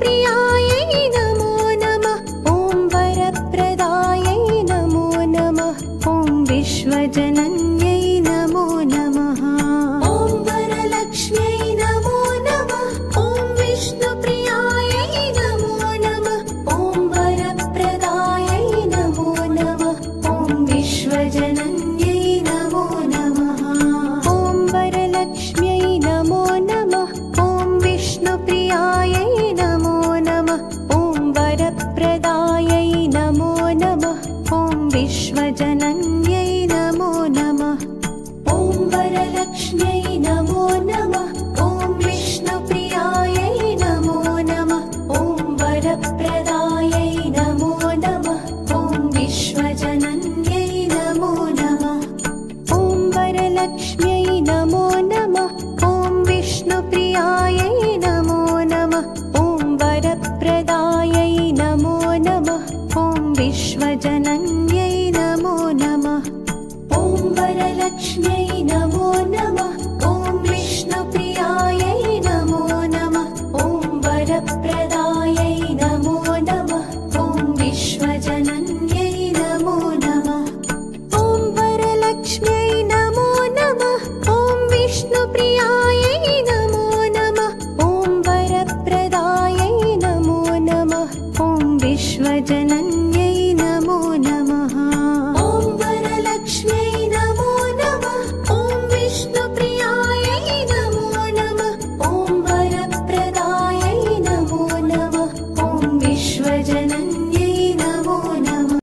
विष्णुप्रियायै नमो नमः। ॐ वरप्रदायै नमो नमः। ॐ विश्वजनन्यै नमो नमः। ॐ वरलक्ष्म्यै नमो नमः। ॐ विष्णुप्रियायै नमो नमः। ॐ वरप्रदायै नमो नमः। ॐ विश्वजनन्यै नमो नमः। ॐ वरलक्ष्म्यै नमो नमः। ॐ विष्णुप्रियायै नमो नमः। ॐ वरप्रदायै नमो नमः। ॐ विश्वजनन्यै नमो नमः। ॐ वरलक्ष्म्यै नमो नमः। ॐ विष्णुप्रियायै नमो नमः। ॐ वरप्रदायै नमो नमः। ॐ विश्वजनन्यै नमो नमः। ॐ वरलक्ष्म्यै नमो नमः। ॐ विष्णुप्रियायै नमो नमः। ॐ वरप्रदायै नमो नमः। ॐ विश्वजनन्यै नमो नमः। ॐ वरलक्ष्म्यै नमो नमः। ॐ विष्णुप्रियायै नमो नमः। ॐ वरप्रदायै नमो नमः। ॐ विश्वजनन्यै नमो नमः। ॐ वरलक्ष्म्यै नमो नमः। ॐ विष्णुप्रियायै नमो नमः। ॐ वरप्रदायै नमो नमः। ॐ विश्वजनन्यै